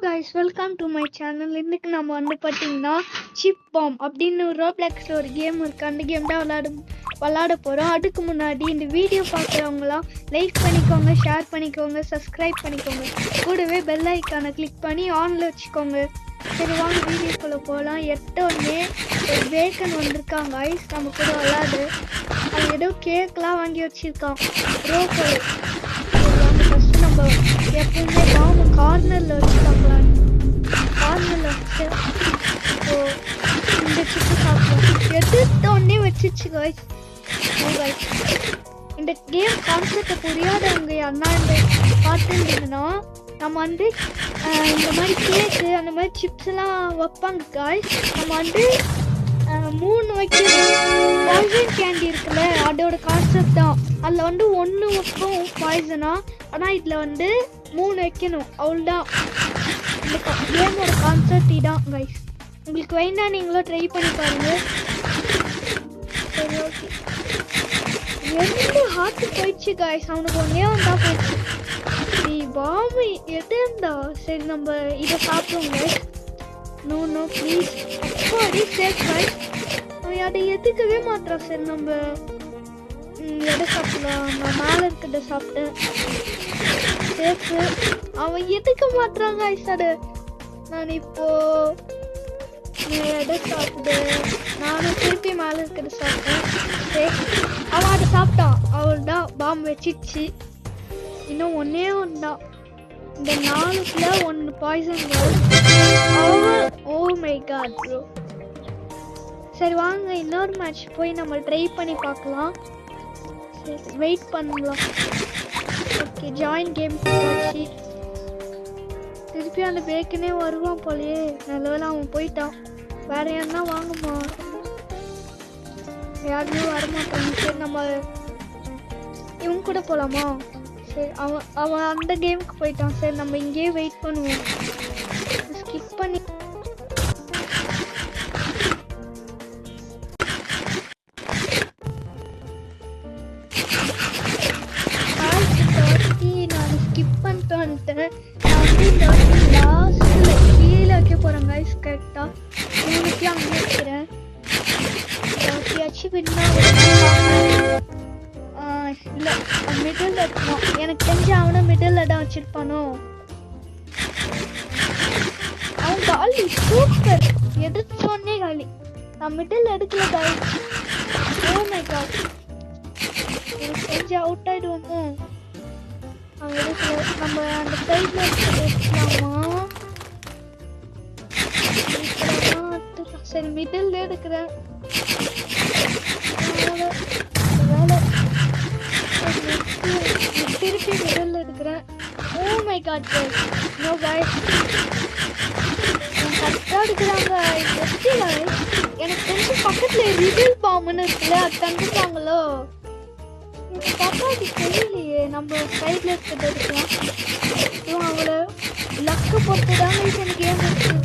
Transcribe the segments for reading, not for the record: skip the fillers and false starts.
guys, welcome to my channel. இன்னைக்கு நம்ம வந்து பாத்தீங்கன்னா சிப் பாம் அப்படின்னு ரோப்ளெக்ஸ்ல ஒரு கேம் இருக்கு. அந்த கேம் தான் விளையாட போறோம். அதுக்கு முன்னாடி இந்த வீடியோ பார்க்குறவங்களாம் லைக் பண்ணிக்கோங்க, ஷேர் பண்ணிக்கோங்க, சப்ஸ்கிரைப் பண்ணிக்கோங்க. கூடவே பெல் ஐக்கானை கிளிக் பண்ணி ஆன்ல வச்சுக்கோங்க. சரி வாங்க வீடியோக்குள்ள போகலாம். எட்டோடனே ஒரு பேக்கன் வந்திருக்காங்க ஐஸ் நம்ம கூட விளையாடு. அது ஏதோ கேக்லாம் வாங்கி வச்சிருக்கான் ரோக்கோல். ஃபர்ஸ்ட் நம்ம எப்பவுமே பாம்பு கார்னர்ல வச்சுக்கலாம். கார்னர்ல வச்சு இப்போ இந்த சிப்பு சாப்பிடலாம். எடுத்தோடனே வச்சிச்சு காய்ஸ். இந்த கேம் கான்செப்டை புரியாதவங்க யாருன்னா இந்த பார்த்துருந்தீங்கன்னா நம்ம வந்து இந்த மாதிரி கேக்கு அந்த மாதிரி சிப்ஸ் எல்லாம் வைப்பாங்க காய்ஸ். நம்ம வந்து 3 வைக்கணும். பாய்சன் கேண்டி இருக்குல்ல, அதோட கான்செப்ட் தான். அதில் வந்து 1 வைப்போம் பாய்சனா, ஆனால் இதில் வந்து 3 வைக்கணும். அவ்வளோதான் இந்த கேமோட கான்செப்ட் இதான் கைஸ். உங்களுக்கு வேணா நீங்களும் ட்ரை பண்ணி பாருங்க. சரி ஓகே, 2 ஹார்ட் போயிடுச்சு கைஸ். அவனுக்கு 1 வந்தா போயிடுச்சு. பாம்பு எதுண்டா? சரி நம்ம இதை சாப்பிடுவோம் கைஸ். No no please. அப்படி சேஃப் கைஸ். அவன் அதை எதுக்கவே மாட்டான். சரி நம்ம எதை சாப்பிடலாம்? நான் மேலே இருக்கிறத சாப்பிட்டேன். சேஃபு அவன் எதுக்க மாட்டான் கைஸ். அதை நான் இப்போ எதை சாப்பிட்டேன்? நானும் திருப்பி மேலே இருக்கிறத சாப்பிட்டேன். சேஃப் அவன் அதை சாப்பிட்டான். அவள் தான் பாம்பு வச்சிச்சு. இன்னும் 1 தான். இந்த 4ல 1 poison. Oh my God bro. சரி வாங்க இன்னொரு மேட்ச் போய் நம்ம ட்ரை பண்ணி பார்க்கலாம். சரி வெயிட் பண்ணலாம். ஓகே ஜாயின் கேம் போச்சு. திருப்பி அந்த பேக்கனே வருவான் போலயே. நல்லவேளை அவன் போயிட்டான். வேற யாருன்னா வாங்குமா? யாருமே வரமாட்டாங்க. சரி நம்ம இவங்க கூட போகலாமா? சரி அவன் அந்த கேமுக்கு போயிட்டான். சரி நம்ம இங்கேயே வெயிட் பண்ணுவோம். ஸ்கிப் பண்ணி நான் ஸ்கிப் பண்ணிட்டு வந்துட்டேன். நான் வந்து இந்த லாஸ்ட்ல கீழே வைக்க போறேன் கைஸ். கரெக்டா உங்களுக்கு அங்கே வைக்கிறேன். பின்னா இல்லை மிடில் எடுப்பான். எனக்கு தெரிஞ்சு அவனை மிடில் தான் வச்சிருப்பானோ. அவன் காலி சூப்பர். எடுத்தோடனே காலி. நான் மிடில் எடுக்கல காலி. ஓ மை காட், எனக்கு தெரிஞ்சு அவுட் ஆயிடுவோமோ. அவன் எடுக்கல. நம்ம அந்த சைட்ல எடுக்கலாமா? சரி மிடில் எடுக்கிறேன். திருப்பி மிடில் எடுக்கிறேன். Oh my God no guys, கரெக்டாக எடுக்கிறாங்க. எனக்கு தெரிஞ்சு பக்கத்துல ரிடில் பாம்புன்னு இருக்குல்ல, அது தந்துட்டாங்களோ எனக்கு பார்த்தா அது தெரியலையே. நம்ம சைட்ல இருக்கிறது எடுக்கலாம். அவங்கள லக்கு பொறுத்து தான் இந்த கேம் இருக்கு.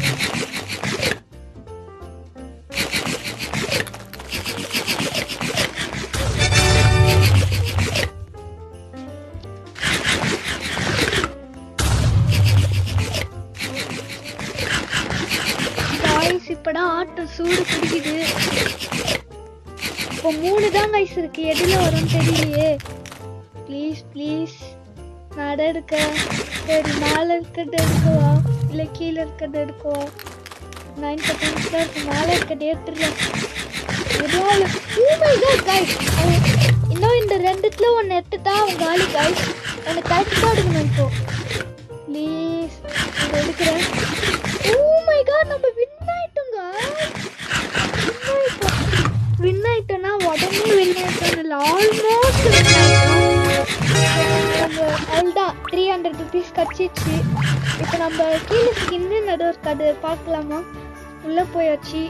இப்பதான் ஆட்டம் சூடு பிடிக்குது. இப்போ 3 தான் கைஸ் இருக்கு. எதுல வரும்னு தெரியலையே. ப்ளீஸ் ப்ளீஸ் நான் எடுக்க. சரி மேலே இருக்கிறது எடுக்கவா இல்லை கீழே இருக்கிறது எடுக்கவா? 9 செகண்ட்ஸ் தான் இருக்கு. மேலே இருக்கிறது எடுத்துடலாம். இன்னும் இந்த 2த்துல 1 எடுத்துட்டா அவன் காலி கைஸ். எனக்கு கரெக்டாக எடுக்கணும் இப்போ. ப்ளீஸ் இதை எடுக்கிறேன். ஓ மை காட், நம்ம வின் ஆயிட்டோங்க. வின் ஆயிட்டோம்னா உடனே வின் ஆயிட்டோம் இல்லை, ஆல்மோஸ்ட் வின் ஆயிட்டோம். நம்ம அவ்வளோதான் 300 ருபீஸ் கச்சிச்சு. இப்போ நம்ம கீழே ஸ்கின்னு நடுவு இருக்காது பார்க்கலாமா? உள்ளே போயாச்சு.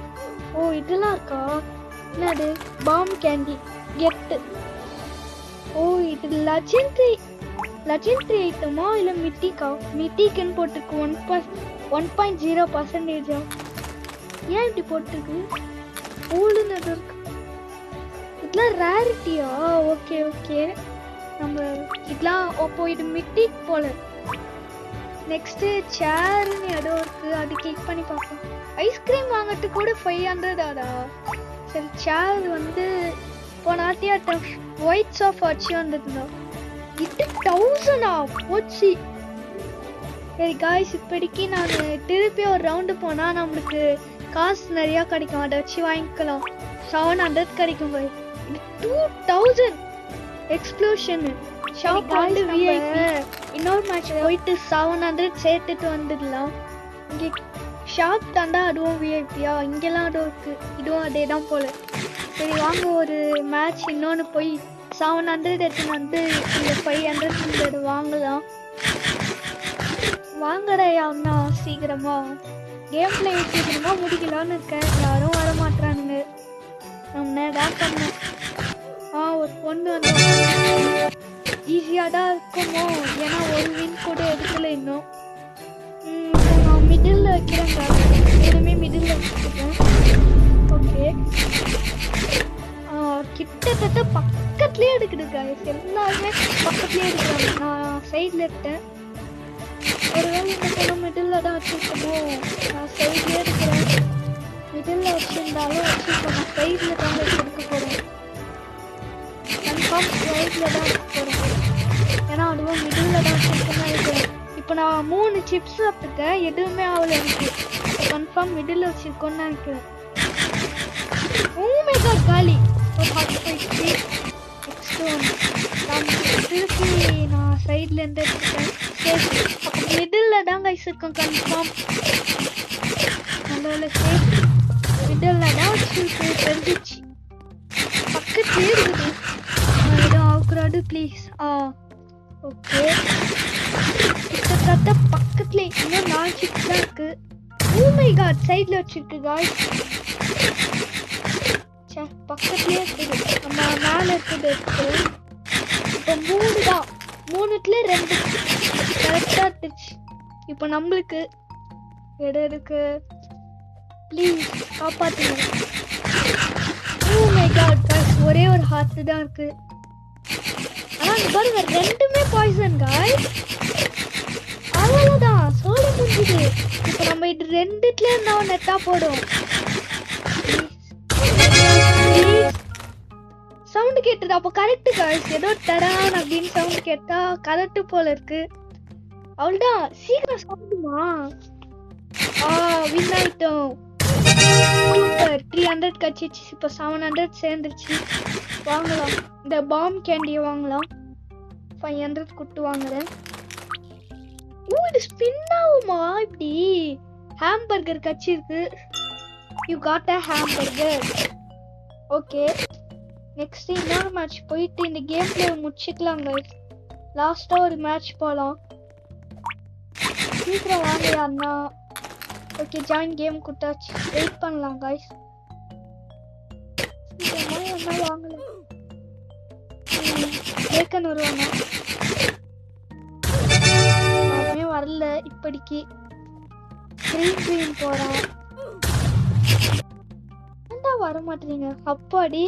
ஓ இதெல்லாம் இருக்கா? என்னது? பாம் கேண்டி கெட்டு. ஓ இது லெஜெண்டரி ஐட்டமா இல்லை மிட்டிக்கா? மிட்டிக்குன்னு போட்டிருக்கு. 1.0%. ஏன் இப்படி போட்டிருக்கு? ஓடுன்னு இருக்கு. இதெல்லாம் ரேரிட்டியா? ஓகே ஓகே, நம்ம இதெல்லாம் அப்போ இது மிட்டிக் போல. நெக்ஸ்ட் சேர்னு இடம் இருக்கு, அது கிளிக் பண்ணி பார்ப்போம். ஐஸ்கிரீம் வாங்கிட்டு கூட 500 சரி சேர் வந்து போனாத்தியாட்டம் ஒயிட் சோஃபா வச்சு வந்துருந்தோம். இது 1000 போச்சு. சரி காய்ஸ், இப்படிக்கு நான் திருப்பி ஒரு ரவுண்டு போனா நம்மளுக்கு காசு நிறைய கிடைக்கும், அதை வச்சு வாங்கிக்கலாம். 700 கிடைக்கும் பாய். 2000 எக்ஸ்ப்ளோஷன் ஷாப் வந்து விஐபி. இன்னொரு மேட்ச் போயிட்டு 700 சேர்த்துட்டு வந்துடலாம். இங்கே ஷாப் தாண்டா அதுவும் விஐபியா, இங்கெல்லாம் அதுவும் இருக்கு, இதுவும் அதே தான் போல. சரி வாங்க ஒரு மேட்ச் இன்னொன்று போய் 700 எடுத்துன்னு வந்து இந்த 500 வாங்கலாம். வாங்கடா அண்ணா சீக்கிரமா, கேம் பிளே சீக்கிரமா முடிக்கலான்னு இருக்கேன். யாரும் வர மாட்டானுங்க. நம்ம தான் பண்ணேன். ஒரு பொண்ணு வந்து ஈஸியாக தான் இருக்குமோ, ஏன்னா ஒரு வின் கூட எடுக்கல இன்னும். நான் மிடில் வைக்கிறேங்க, எதுவுமே மிடில் வச்சுருக்கேன். ஓகே, கிட்டத்தட்ட பக்கத்துலேயே எடுக்குது guys, எல்லாருமே பக்கத்துலேயே எடுக்கிறாங்க. நான் சைடில் எடுத்தேன். ஒருவேளை இந்த பொண்ணு மிடில் தான் வச்சுருக்கோமோ, நான் சைட்லேயே எடுக்கிறேன். மிடில் வச்சுருந்தாலும் வச்சுருக்கோம், நான் சைடில் தான் எடுக்க போகிறேன். கன்ஃபார்ம் சைடில் தான் எடுக்க போகிறேன், ஏன்னா அதுவும் மிடில் தான் வச்சுருக்கேன்னு நினைக்கிறேன். இப்போ நான் 3 சிப்ஸ் சாப்பிட்டுக்கேன், எதுவுமே ஆகலை எனக்கு. கன்ஃபார்ம் மிடில் வச்சுருக்கோன்னு நினைக்கிறேன். ஓமேகா காலி ஒரு ஹாட் போயிடுச்சு. நெக்ஸ்ட் ஒன்று நான் திருப்பி நான் சைட்லேருந்து எடுத்துட்டேன். சேஃப், அப்போ மிடில் தான் கைஸ் இருக்கும் கன்ஃபார்ம். நல்ல சேஃப் மிடில் தான் வச்சுருக்கு, தெரிஞ்சிச்சு. பக்கத்துலேயே இருக்குது. எதுவும் ஆகக்கூடாது ப்ளீஸ். ஓகே, கிட்டத்தட்ட பக்கத்துலேயே இன்னும் 4 சிப்ஸ் தான் இருக்கு. ஓமேகா சைடில் வச்சுருக்கு காய்ஸ். பக்கத்துலேயே இருக்குது, நம்ம மேலே இருக்குது இருக்கு. இப்போ 3 தான், 3த்துல 2 கரெக்டாக இருந்துச்சு. இப்போ நம்மளுக்கு இடம் இருக்கு, ப்ளீஸ் காப்பாற்றுங்க. ஓ மை காட் காய்ஸ், ஒரே ஒரு ஹார்ட் தான் இருக்கு. ஆனால் இங்கே பாருங்க, 2மே பாய்சன் காய்ஸ். அவ்வளோதான், சோழ முடிஞ்சுது. இப்போ நம்ம இது 2த்துல இருந்தால் நெட்டாக போடும். சவுண்ட் கேட்டது அப்போ கரெக்டு காய்ஸ், ஏதோ டரான் அப்படின்னு சவுண்ட் கேட்டா கரெக்டு போல இருக்கு. அவ்வளோதான், சீக்கிரம் சாப்பிடுமா. வின் ஆயிட்டோம். சூப்பர், 300 கச்சிச்சு. இப்போ 700 சேர்ந்துருச்சு. வாங்கலாம், இந்த பாம் கேண்டியை வாங்கலாம். 500 கொடுத்து வாங்குறேன். இது ஸ்பின் ஆகுமா இப்படி? ஹாம்பர்கர் கட்சி இருக்கு. You got a hamburger. Okay, next இன்னொரு மேட்ச் போயிட்டு இந்த கேம் பிளே முடிச்சுக்கலாம் guys. லாஸ்டா ஒரு மேட்ச் போகலாம். சீக்கிரம் வாங்க அண்ணா. ஓகே, ஜாயின் கேம் கொடுத்தாச்சு, வெயிட் பண்ணலாம் guys. சீக்கிரமா அண்ணா வாங்கலாம். ஏக்கன் வருவாங்க, யாருமே வரல இப்படிக்கு. கிரீன் போறான், வர மாட்டீங்க. அப்பாடி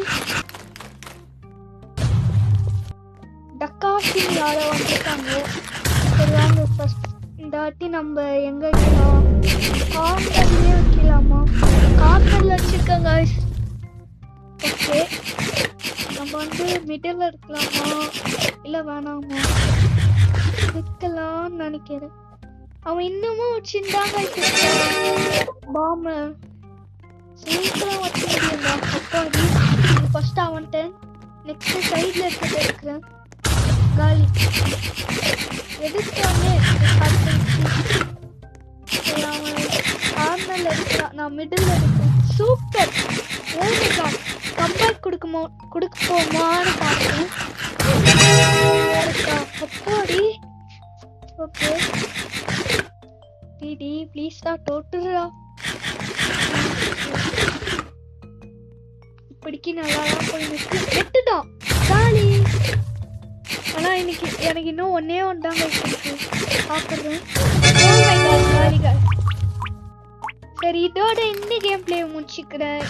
டக்காசின் யாரோ வந்துட்டாங்க. சரி வாங்க, ஃபர்ஸ்ட் இந்த வாட்டி நம்ம எங்க வைக்கலாம்? கார்னர்லயே வைக்கலாமா? கார்னர்ல வச்சிருக்கேன் guys. ஓகே, நம்ம வந்து மிடில் இருக்கலாமா இல்ல வேணாமா? வைக்கலாம்னு நினைக்கிறேன். அவன் இன்னமும் வச்சிருந்தாங்க பாம்பு. சீக்கிரம் வச்சு முடியுமா? அப்பாடி, ஃபர்ஸ்ட் அவன்ட்டு நெக்ஸ்ட் சைட்ல இருக்கிறது இருக்கிறேன். காலி எதுக்கானே அவன் கார்னர்ல இருக்கிறான், நான் மிடில் இருக்கேன். சூப்பர், ஓமேகா கம்பேக் கொடுக்க போமான்னு பார்த்தேன். அப்பாடி ஓகே, டிடி ப்ளீஸ் தான் தோட்டுறா. இப்படிக்கு நல்லா தான் போய் நிற்கு. 8 தான் காலி. ஆனா எனக்கு இன்னும் ஒன்னே ஒன்றாங்க சாப்பிட்றேன். சரி, இதோட இந்த கேம் பிளே முடிச்சுக்கிறேன்.